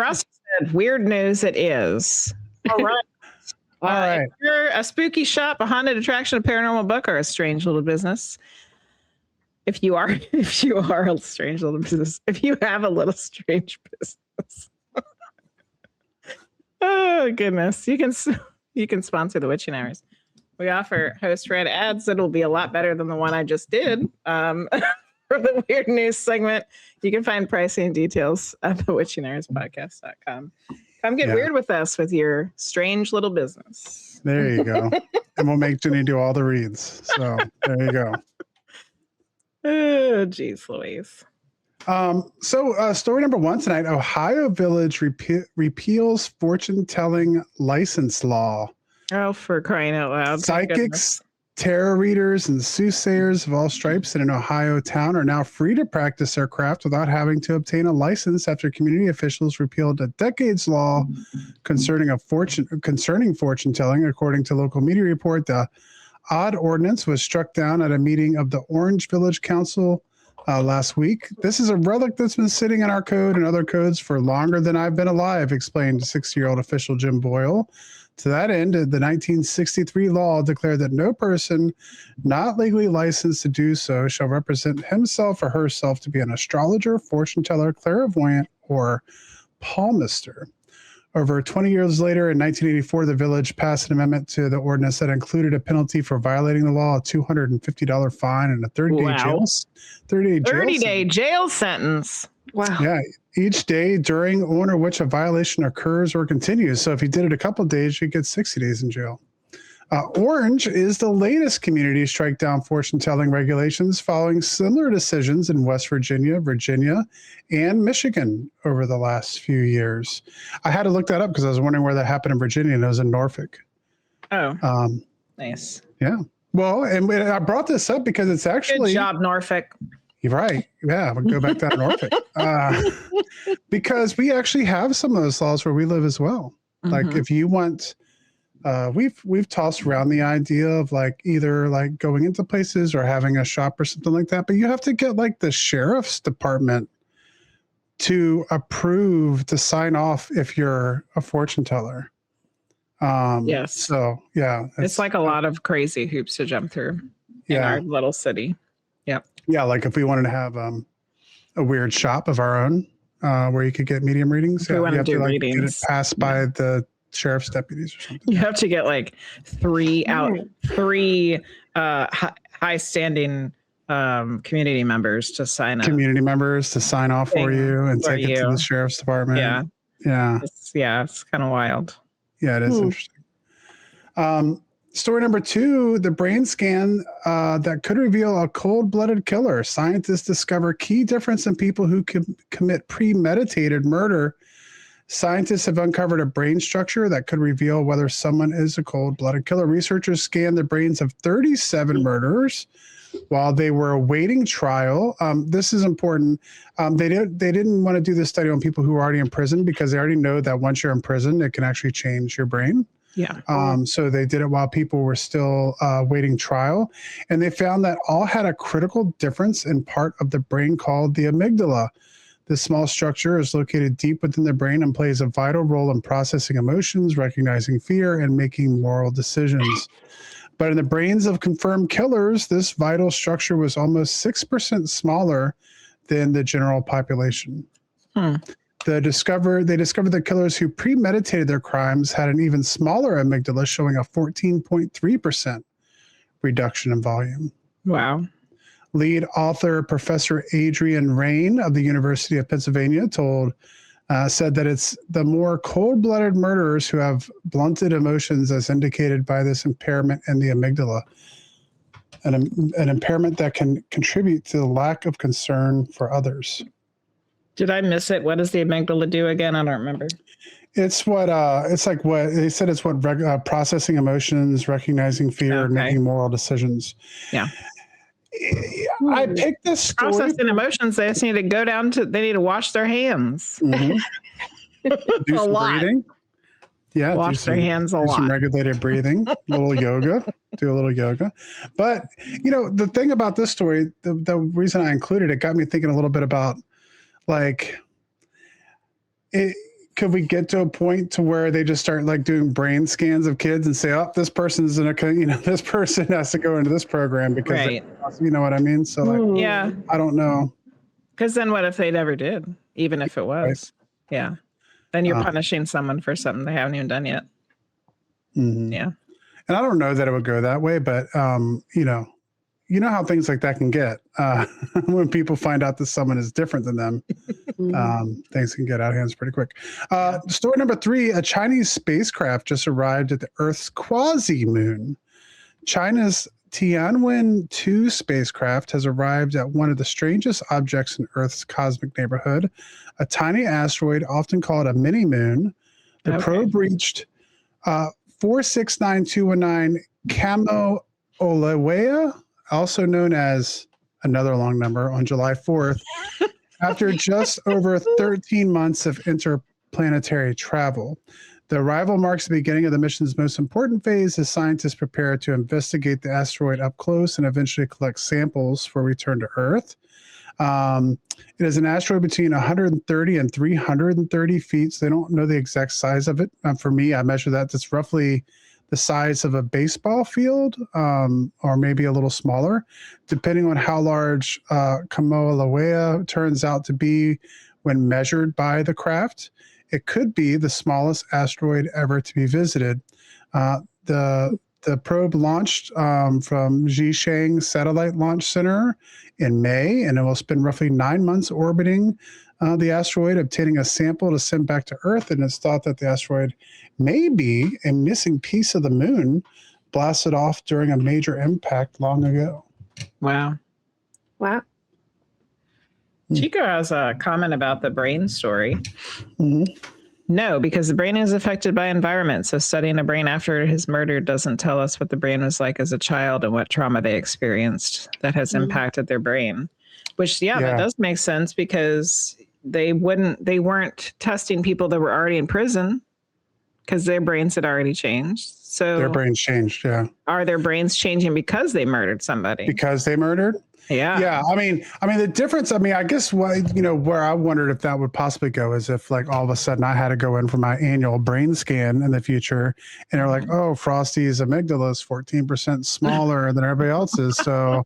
Frosted, weird news it is. All right. All right. If you're a spooky shop, a haunted attraction, a paranormal book, or a strange little business, if you are a strange little business, if you have a little strange business, oh goodness, you can sponsor the Witching Hours. We offer host-read ads that'll be a lot better than the one I just did for the weird news segment. You can find pricing and details at thewitchinghourspodcast.com. Come get weird with us with your strange little business. There you go. And we'll make Jenny do all the reads. So there you go. Oh, geez, Louise. So story number 1 tonight, Ohio Village repeals fortune-telling license law. Oh, for crying out loud. Psychics, tarot readers, and soothsayers of all stripes in an Ohio town are now free to practice their craft without having to obtain a license after community officials repealed a decades law concerning fortune telling. According to local media report, the odd ordinance was struck down at a meeting of the Orange Village Council last week. This is a relic that's been sitting in our code and other codes for longer than I've been alive, explained 60-year-old official Jim Boyle. To that end, the 1963 law declared that no person not legally licensed to do so shall represent himself or herself to be an astrologer, fortune teller, clairvoyant, or palmister. Over 20 years later, in 1984, the village passed an amendment to the ordinance that included a penalty for violating the law, a $250 fine, and a 30-day jail sentence. Wow. Yeah, each day during or which a violation occurs or continues. So if you did it a couple of days, you get 60 days in jail. Orange is the latest community to strike down fortune-telling regulations following similar decisions in West Virginia, and Michigan over the last few years. I had to look that up because I was wondering where that happened in Virginia, and it was in Norfolk. Oh, nice. Yeah. Well, and I brought this up because it's actually... Good job, Norfolk. You're right. Yeah, we'll go back to Norfolk. Because we actually have some of those laws where we live as well. Mm-hmm. Like if you want... we've tossed around the idea of like either like going into places or having a shop or something like that, but you have to get like the sheriff's department to approve to sign off if you're a fortune teller. Yes. So yeah, it's like a lot of crazy hoops to jump through in our little city. Yep. Yeah, like if we wanted to have a weird shop of our own where you could get medium readings, we want to do readings. Get it passed by the sheriff's deputies or something. You have to get like three high standing community members to sign up. Community members to sign off for you and take it to the sheriff's department. Yeah. Yeah. It's kind of wild. Yeah, it is interesting. Story number 2, the brain scan that could reveal a cold-blooded killer. Scientists discover key difference in people who commit premeditated murder. Scientists have uncovered a brain structure that could reveal whether someone is a cold-blooded killer. Researchers scanned the brains of 37 murderers while they were awaiting trial. This is important. They didn't want to do this study on people who are already in prison because they already know that once you're in prison, it can actually change your brain. Yeah. So they did it while people were still waiting trial. And they found that all had a critical difference in part of the brain called the amygdala. This small structure is located deep within the brain and plays a vital role in processing emotions, recognizing fear, and making moral decisions. But in the brains of confirmed killers, this vital structure was almost 6% smaller than the general population. They discovered that killers who premeditated their crimes had an even smaller amygdala, showing a 14.3% reduction in volume. Wow. Lead author Professor Adrian Rain of the University of Pennsylvania said that it's the more cold-blooded murderers who have blunted emotions as indicated by this impairment in the amygdala, an impairment that can contribute to the lack of concern for others. Did I miss it? What does the amygdala do again? I don't remember. It's what it's like. What they said. It's what processing emotions, recognizing fear, and making moral decisions. Yeah. I picked this story. Processing emotions. They just need to go down to. They need to wash their hands. Mm-hmm. Do some breathing. Yeah, wash their hands a lot. Some regulated breathing. A little yoga. Do a little yoga. But the thing about this story, the reason I included it got me thinking a little bit about like it. could we get to a point to where they just start like doing brain scans of kids and say, oh, this person's in a, this person has to go into this program because, Right. you know what I mean? So like, Yeah. I don't know. Because then what if they never did, even if it was? Yeah. Then you're Uh, punishing someone for something they haven't even done yet. Mhm. Yeah. And I don't know that it would go that way, but you know how things like that can get when people find out that someone is different than them. Things can get out of hands pretty quick. Story number 3, a Chinese spacecraft just arrived at the Earth's quasi-moon. China's Tianwen-2 spacecraft has arrived at one of the strangest objects in Earth's cosmic neighborhood, a tiny asteroid often called a mini-moon. The probe reached 469219 Kamoolaweya, also known as another long number, on July 4th, after just over 13 months of interplanetary travel. The arrival marks the beginning of the mission's most important phase as scientists prepare to investigate the asteroid up close and eventually collect samples for return to Earth. It is an asteroid between 130 and 330 feet, so they don't know the exact size of it. For me, I measure that. That's roughly the size of a baseball field, or maybe a little smaller, depending on how large Kamoolaweya turns out to be when measured by the craft. It could be the smallest asteroid ever to be visited. The probe launched from Xishang Satellite Launch Center in May, and it will spend roughly 9 months orbiting the asteroid, obtaining a sample to send back to Earth. And it's thought that the asteroid may be a missing piece of the moon blasted off during a major impact long ago. Wow. Chico has a comment about the brain story. Mm-hmm. No, because the brain is affected by environment. So studying a brain after his murder doesn't tell us what the brain was like as a child and what trauma they experienced that has impacted their brain. Which, that does make sense, because they weren't testing people that were already in prison because their brains had already changed. So their brains changed, yeah. Are their brains changing because they murdered somebody? Because they murdered? Yeah. I mean, the difference, I guess where I wondered if that would possibly go is if like all of a sudden I had to go in for my annual brain scan in the future and they're like, oh, Frosty's amygdala is 14% smaller than everybody else's. So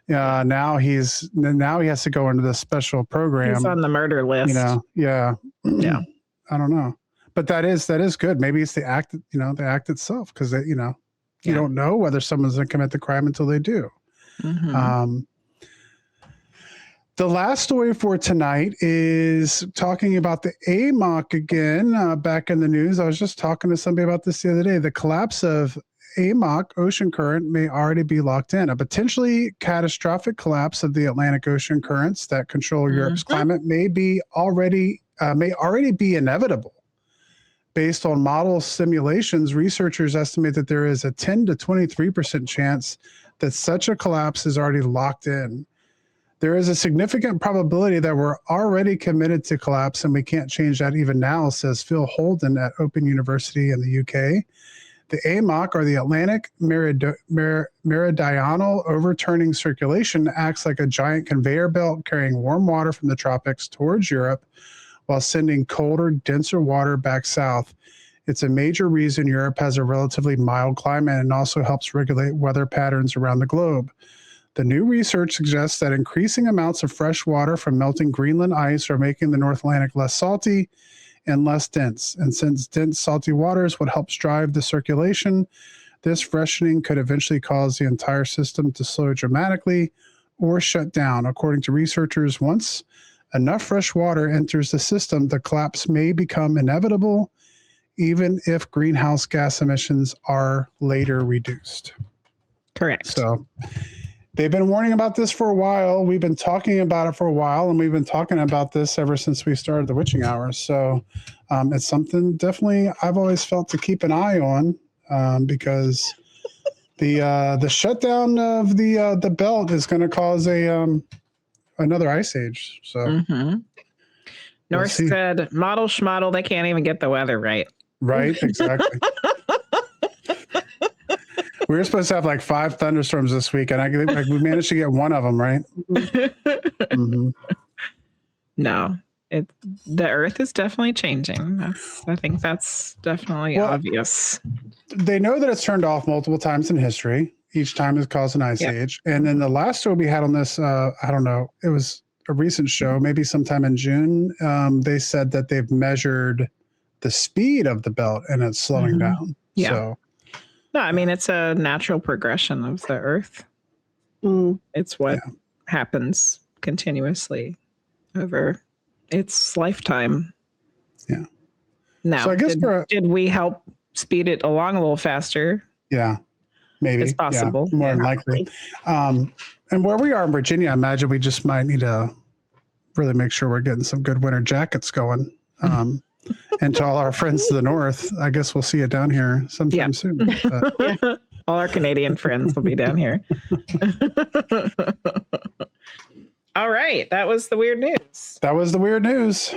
now he has to go into this special program. He's on the murder list. Yeah. I don't know. But that is good. Maybe it's the act, the act itself, because you don't know whether someone's going to commit the crime until they do. Mm-hmm. The last story for tonight is talking about the AMOC again. Back in the news, I was just talking to somebody about this the other day. The collapse of AMOC ocean current may already be locked in. A potentially catastrophic collapse of the Atlantic Ocean currents that control Europe's climate may already be inevitable. Based on model simulations, researchers estimate that there is a 10 to 23% chance that such a collapse is already locked in. There is a significant probability that we're already committed to collapse, and we can't change that even now, says Phil Holden at Open University in the UK. The AMOC, or the Atlantic Meridional Overturning Circulation, acts like a giant conveyor belt carrying warm water from the tropics towards Europe while sending colder, denser water back south. It's a major reason Europe has a relatively mild climate and also helps regulate weather patterns around the globe. The new research suggests that increasing amounts of fresh water from melting Greenland ice are making the North Atlantic less salty and less dense. And since dense, salty waters would help drive the circulation, this freshening could eventually cause the entire system to slow dramatically or shut down. According to researchers, once enough fresh water enters the system, the collapse may become inevitable, even if greenhouse gas emissions are later reduced. Correct. So they've been warning about this for a while. We've been talking about it for a while, and we've been talking about this ever since we started the Witching Hours. So it's something definitely I've always felt to keep an eye on, because the shutdown of the belt is going to cause another ice age. So North said, model schmodel, they can't even get the weather right. Right, exactly. We were supposed to have like 5 thunderstorms this week, and we managed to get one of them, right? No, The Earth is definitely changing. I think that's definitely Well, obvious. They know that it's turned off multiple times in history. Each time has caused an ice Yeah. age. And then the last show we had on this, I don't know, it was a recent show, maybe sometime in June. They said that they've measured the speed of the belt and it's slowing Mhm. down. Yeah. So No, I mean, it's a natural progression of the Earth. It's what happens continuously over its lifetime. Yeah. Now, So I guess did we help speed it along a little faster? yeah, maybe. It's possible. Yeah, more Yeah. than likely. And where we are in Virginia, I imagine we just might need to really make sure we're getting some good winter jackets going. And to all our friends to the north, I guess we'll see you down here sometime soon. But Yeah. All our Canadian friends will be down here. All right. That was the weird news. that was the weird news.